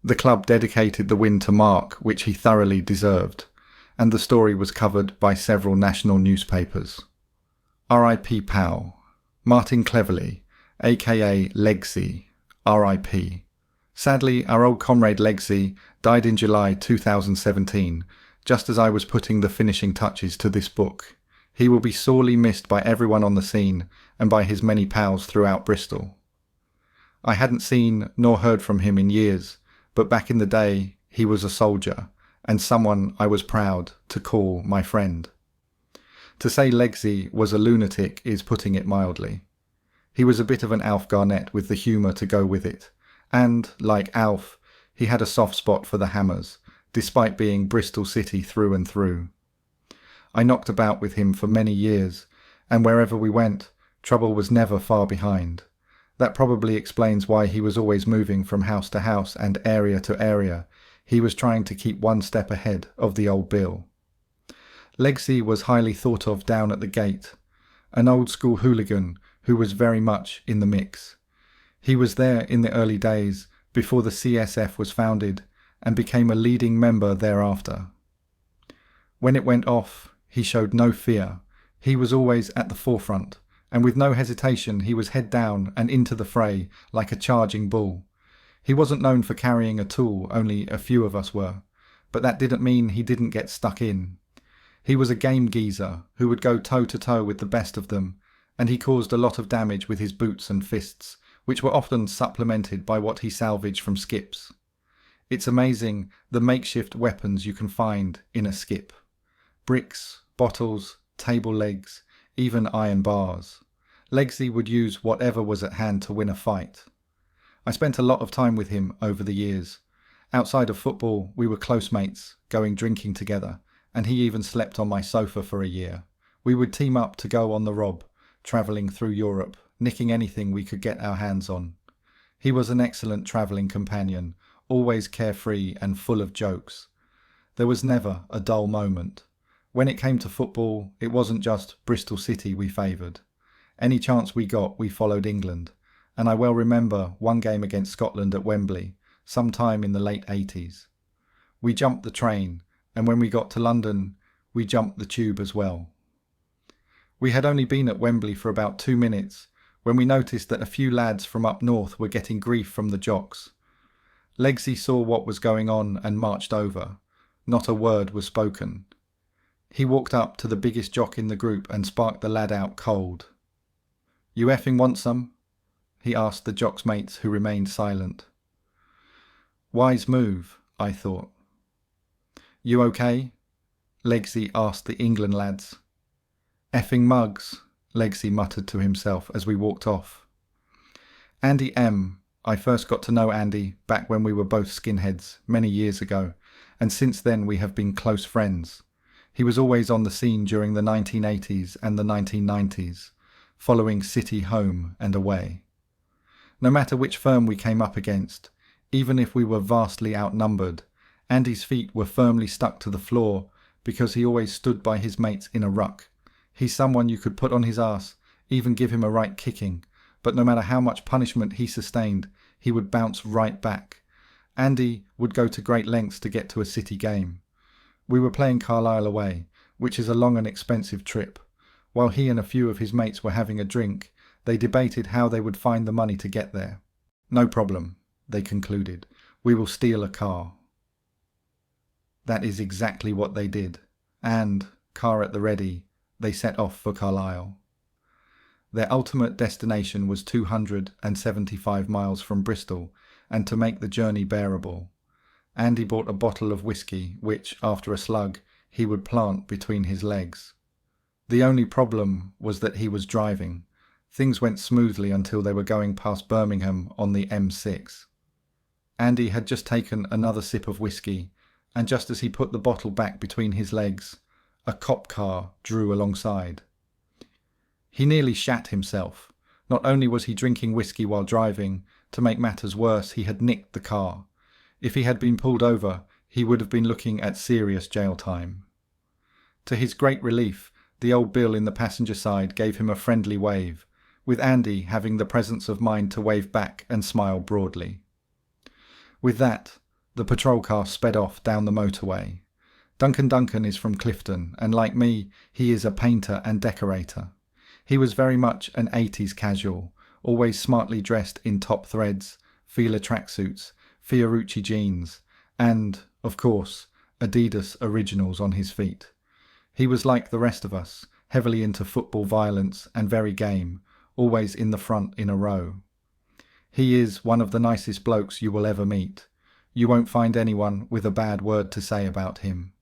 The club dedicated the win to Mark, which he thoroughly deserved, and the story was covered by several national newspapers. R.I.P. Pal. Martin Cleverley, aka Legsy, R.I.P. Sadly, our old comrade Legsy died in July 2017, just as I was putting the finishing touches to this book. He will be sorely missed by everyone on the scene and by his many pals throughout Bristol. I hadn't seen nor heard from him in years, but back in the day he was a soldier and someone I was proud to call my friend. To say Legsy was a lunatic is putting it mildly. He was a bit of an Alf Garnett with the humour to go with it, and, like Alf, he had a soft spot for the Hammers, despite being Bristol City through and through. I knocked about with him for many years, and wherever we went, trouble was never far behind. That probably explains why he was always moving from house to house and area to area. He was trying to keep one step ahead of the old Bill. Legsy was highly thought of down at the gate, an old school hooligan who was very much in the mix. He was there in the early days before the CSF was founded and became a leading member thereafter. When it went off, he showed no fear. He was always at the forefront, and with no hesitation he was head down and into the fray like a charging bull. He wasn't known for carrying a tool, only a few of us were, but that didn't mean he didn't get stuck in. He was a game geezer who would go toe to toe with the best of them, and he caused a lot of damage with his boots and fists, which were often supplemented by what he salvaged from skips. It's amazing the makeshift weapons you can find in a skip. Bricks, bottles, table legs, even iron bars. Legsy would use whatever was at hand to win a fight. I spent a lot of time with him over the years. Outside of football, we were close mates, going drinking together, and he even slept on my sofa for a year. We would team up to go on the rob, travelling through Europe, nicking anything we could get our hands on. He was an excellent travelling companion, always carefree and full of jokes. There was never a dull moment. When it came to football, it wasn't just Bristol City we favoured. Any chance we got, we followed England, and I well remember one game against Scotland at Wembley, sometime in the late 80s. We jumped the train, and when we got to London, we jumped the tube as well. We had only been at Wembley for about 2 minutes when we noticed that a few lads from up north were getting grief from the jocks. Legsy saw what was going on and marched over. Not a word was spoken. He walked up to the biggest jock in the group and sparked the lad out cold. "You effing want some?" he asked the jock's mates, who remained silent. Wise move, I thought. "You okay?" Legsy asked the England lads. "Effing mugs," Legsy muttered to himself as we walked off. Andy M. I first got to know Andy back when we were both skinheads many years ago, and since then we have been close friends. He was always on the scene during the 1980s and the 1990s, following City home and away. No matter which firm we came up against, even if we were vastly outnumbered, Andy's feet were firmly stuck to the floor because he always stood by his mates in a ruck. He's someone you could put on his arse, even give him a right kicking, but no matter how much punishment he sustained, he would bounce right back. Andy would go to great lengths to get to a City game. We were playing Carlisle away, which is a long and expensive trip. While he and a few of his mates were having a drink, they debated how they would find the money to get there. "No problem," they concluded. "We will steal a car." That is exactly what they did, and, car at the ready, they set off for Carlisle. Their ultimate destination was 275 miles from Bristol, and to make the journey bearable, Andy bought a bottle of whiskey which, after a slug, he would plant between his legs. The only problem was that he was driving. Things went smoothly until they were going past Birmingham on the M6. Andy had just taken another sip of whiskey, and just as he put the bottle back between his legs, a cop car drew alongside. He nearly shat himself. Not only was he drinking whiskey while driving, to make matters worse, he had nicked the car. If he had been pulled over, he would have been looking at serious jail time. To his great relief, the old Bill in the passenger side gave him a friendly wave, with Andy having the presence of mind to wave back and smile broadly. With that, the patrol car sped off down the motorway. Duncan is from Clifton, and like me, he is a painter and decorator. He was very much an 80s casual, always smartly dressed in top threads, Fila tracksuits, Fiorucci jeans, and, of course, Adidas Originals on his feet. He was like the rest of us, heavily into football violence and very game, always in the front in a row. He is one of the nicest blokes you will ever meet. You won't find anyone with a bad word to say about him.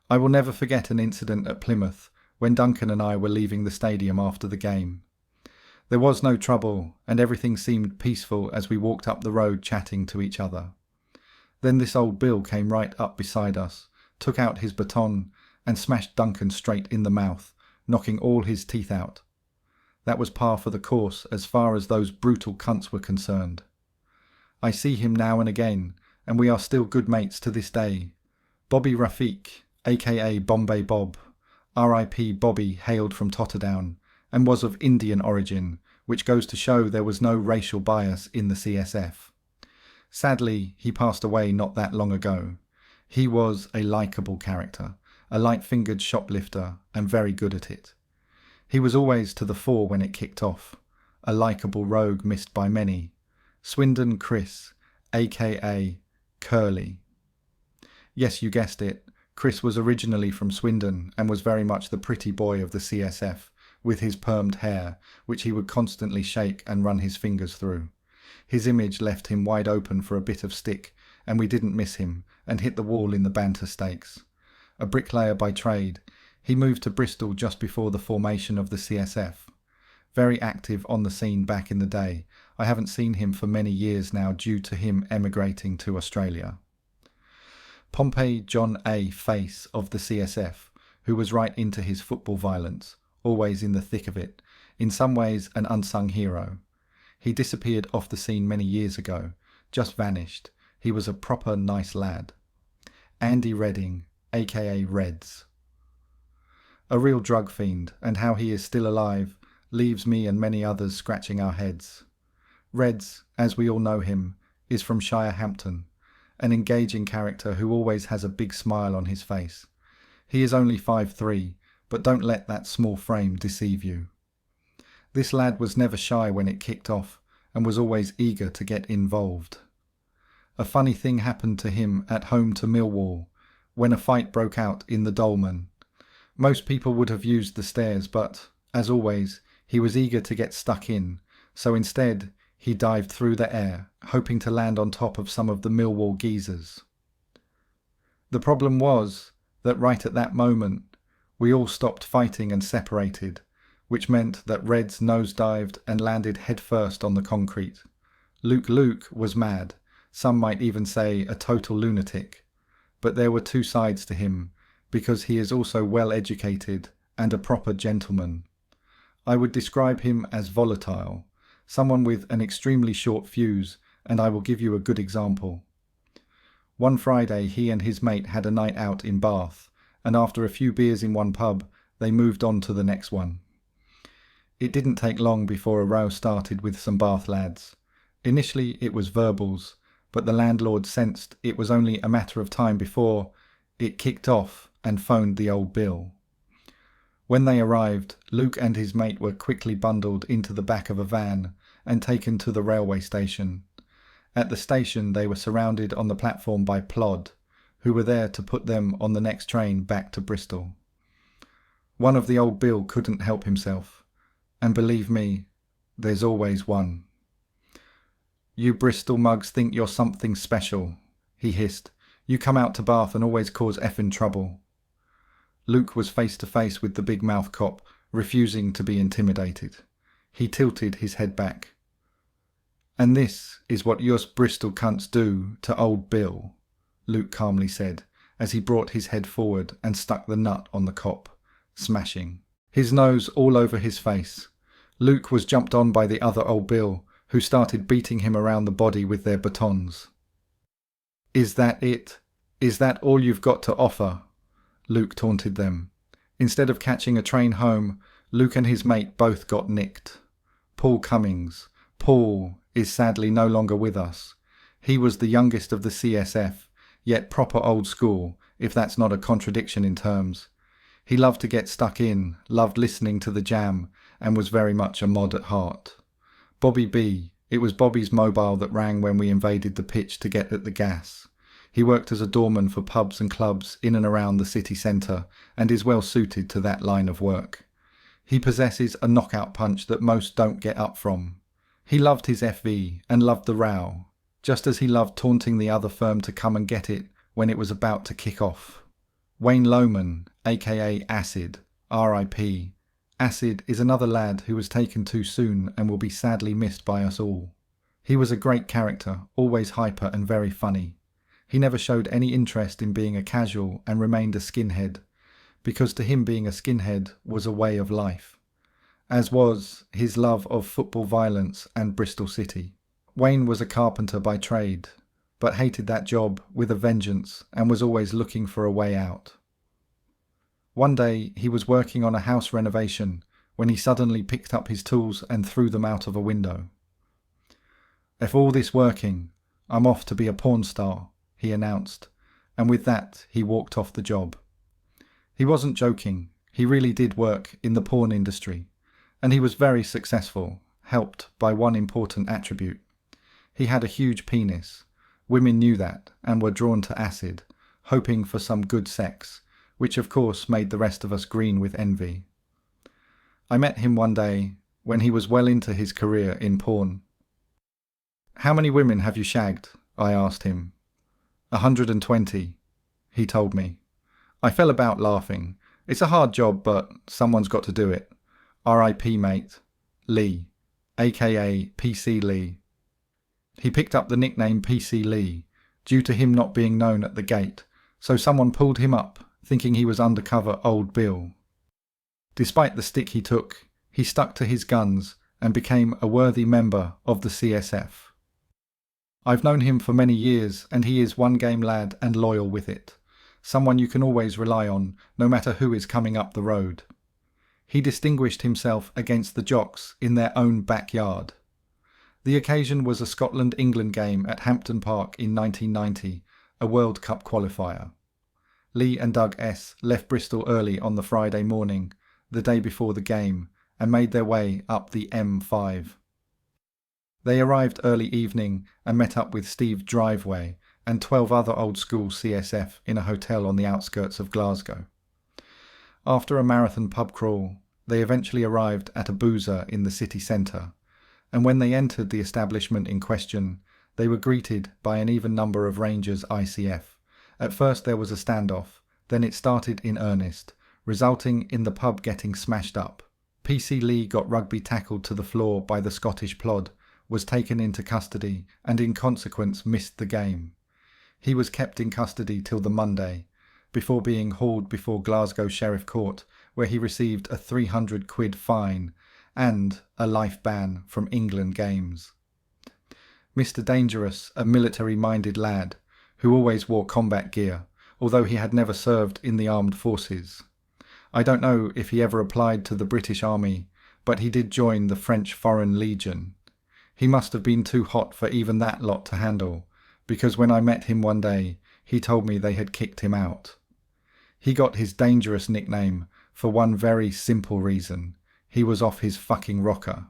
I will never forget an incident at Plymouth when Duncan and I were leaving the stadium after the game. There was no trouble, and everything seemed peaceful as we walked up the road chatting to each other. Then this old Bill came right up beside us, took out his baton, and smashed Duncan straight in the mouth, knocking all his teeth out. That was par for the course as far as those brutal cunts were concerned. I see him now and again, and we are still good mates to this day. Bobby Rafiq, aka Bombay Bob, R.I.P. Bobby, hailed from Totterdown, and was of Indian origin, which goes to show there was no racial bias in the CSF. Sadly, he passed away not that long ago. He was a likeable character, a light-fingered shoplifter, and very good at it. He was always to the fore when it kicked off, a likeable rogue missed by many. Swindon Chris, aka Curly. Yes, you guessed it, Chris was originally from Swindon and was very much the pretty boy of the CSF, with his permed hair, which he would constantly shake and run his fingers through. His image left him wide open for a bit of stick, and we didn't miss him, and hit the wall in the banter stakes. A bricklayer by trade, he moved to Bristol just before the formation of the CSF. Very active on the scene back in the day. I haven't seen him for many years now due to him emigrating to Australia. Pompey John A. Face of the CSF, who was right into his football violence, always in the thick of it, in some ways an unsung hero. He disappeared off the scene many years ago, just vanished. He was a proper nice lad. Andy Redding, aka Reds. A real drug fiend, and how he is still alive leaves me and many others scratching our heads. Reds, as we all know him, is from Shirehampton, an engaging character who always has a big smile on his face. He is only 5'3", but don't let that small frame deceive you. This lad was never shy when it kicked off, and was always eager to get involved. A funny thing happened to him at home to Millwall, when a fight broke out in the Dolman. Most people would have used the stairs, but, as always, he was eager to get stuck in, so instead he dived through the air, hoping to land on top of some of the Millwall geezers. The problem was that right at that moment, we all stopped fighting and separated, which meant that Reds nosedived and landed headfirst on the concrete. Luke was mad, some might even say a total lunatic, but there were two sides to him, because he is also well educated and a proper gentleman. I would describe him as volatile, someone with an extremely short fuse, and I will give you a good example. One Friday he and his mate had a night out in Bath, and after a few beers in one pub, they moved on to the next one. It didn't take long before a row started with some Bath lads. Initially it was verbals, but the landlord sensed it was only a matter of time before it kicked off and phoned the old Bill. When they arrived, Luke and his mate were quickly bundled into the back of a van and taken to the railway station. At the station they were surrounded on the platform by Plod, who were there to put them on the next train back to Bristol. One of the old Bill couldn't help himself, and believe me, there's always one. "You Bristol mugs think you're something special," he hissed. "You come out to Bath and always cause effing trouble." Luke was face to face with the big mouth cop, refusing to be intimidated. He tilted his head back. "And this is what us Bristol cunts do to old Bill," Luke calmly said, as he brought his head forward and stuck the nut on the cop, smashing. His nose all over his face. Luke was jumped on by the other old Bill, who started beating him around the body with their batons. "Is that it? Is that all you've got to offer?" Luke taunted them. Instead of catching a train home, Luke and his mate both got nicked. Paul Cummings. Paul is sadly no longer with us. He was the youngest of the CSF, yet proper old school, if that's not a contradiction in terms. He loved to get stuck in, loved listening to the jam, and was very much a mod at heart. Bobby B. It was Bobby's mobile that rang when we invaded the pitch to get at the gas. He worked as a doorman for pubs and clubs in and around the city centre and is well suited to that line of work. He possesses a knockout punch that most don't get up from. He loved his FV and loved the row, just as he loved taunting the other firm to come and get it when it was about to kick off. Wayne Lohman, aka Acid, RIP. Acid is another lad who was taken too soon and will be sadly missed by us all. He was a great character, always hyper and very funny. He never showed any interest in being a casual and remained a skinhead, because to him being a skinhead was a way of life, as was his love of football violence and Bristol City. Wayne was a carpenter by trade, but hated that job with a vengeance and was always looking for a way out. One day he was working on a house renovation when he suddenly picked up his tools and threw them out of a window. "If all this working, I'm off to be a porn star," he announced, and with that he walked off the job. He wasn't joking, he really did work in the porn industry, and he was very successful, helped by one important attribute. He had a huge penis. Women knew that and were drawn to Acid, hoping for some good sex, which of course made the rest of us green with envy. I met him one day when he was well into his career in porn. "How many women have you shagged?" I asked him. 120, he told me. I fell about laughing. It's a hard job, but someone's got to do it. RIP mate, Lee, aka PC Lee. He picked up the nickname PC Lee due to him not being known at the gate, so someone pulled him up thinking he was undercover Old Bill. Despite the stick he took, he stuck to his guns and became a worthy member of the CSF. I've known him for many years and he is one game lad and loyal with it. Someone you can always rely on, no matter who is coming up the road. He distinguished himself against the jocks in their own backyard. The occasion was a Scotland-England game at Hampton Park in 1990, a World Cup qualifier. Lee and Doug S. left Bristol early on the Friday morning, the day before the game, and made their way up the M5. They arrived early evening and met up with Steve Driveway and 12 other old-school CSF in a hotel on the outskirts of Glasgow. After a marathon pub crawl, they eventually arrived at a boozer in the city centre, and when they entered the establishment in question, they were greeted by an even number of Rangers ICF. At first there was a standoff, then it started in earnest, resulting in the pub getting smashed up. PC Lee got rugby tackled to the floor by the Scottish Plod, was taken into custody and in consequence missed the game. He was kept in custody till the Monday, before being hauled before Glasgow Sheriff Court, where he received a £300 fine and a life ban from England games. Mr. Dangerous, a military-minded lad who always wore combat gear, although he had never served in the armed forces. I don't know if he ever applied to the British Army, but he did join the French Foreign Legion. He must have been too hot for even that lot to handle, because when I met him one day, he told me they had kicked him out. He got his Dangerous nickname for one very simple reason. He was off his fucking rocker.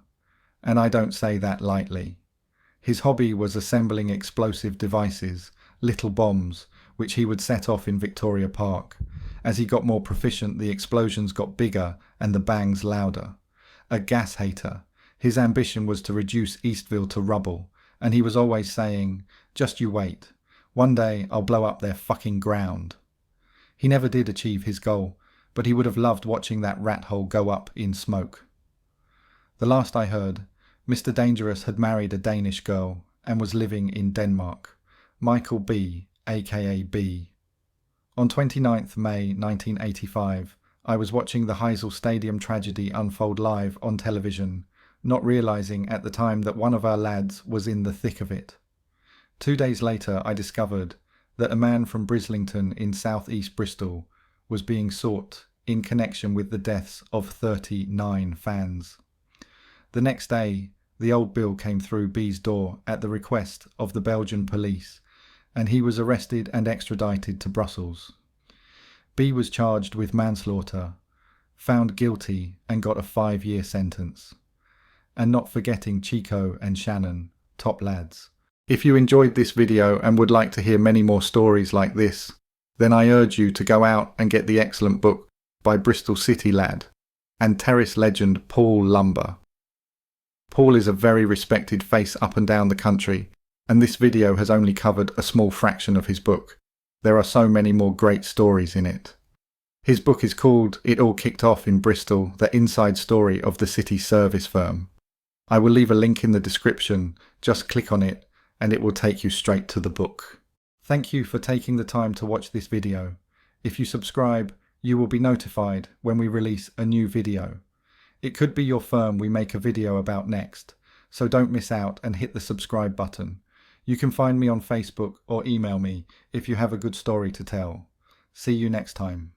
And I don't say that lightly. His hobby was assembling explosive devices, little bombs, which he would set off in Victoria Park. As he got more proficient, the explosions got bigger and the bangs louder. A gas hater. His ambition was to reduce Eastville to rubble, and he was always saying, "Just you wait. One day I'll blow up their fucking ground." He never did achieve his goal, but he would have loved watching that rat hole go up in smoke. The last I heard, Mr. Dangerous had married a Danish girl and was living in Denmark. Michael B, aka B. On 29th May 1985, I was watching the Heysel Stadium tragedy unfold live on television, not realising at the time that one of our lads was in the thick of it. 2 days later I discovered that a man from Brislington in south-east Bristol was being sought in connection with the deaths of 39 fans. The next day, the old bill came through B's door at the request of the Belgian police, and he was arrested and extradited to Brussels. B was charged with manslaughter, found guilty and got a 5-year sentence. And not forgetting Chico and Shannon, top lads. If you enjoyed this video and would like to hear many more stories like this, then I urge you to go out and get the excellent book by Bristol City lad and terrace legend Paul Lumber. Paul is a very respected face up and down the country, and this video has only covered a small fraction of his book. There are so many more great stories in it. His book is called It All Kicked Off in Bristol, the inside story of the city service firm. I will leave a link in the description, just click on it and it will take you straight to the book. Thank you for taking the time to watch this video. If you subscribe, you will be notified when we release a new video. It could be your firm we make a video about next, so don't miss out and hit the subscribe button. You can find me on Facebook or email me if you have a good story to tell. See you next time.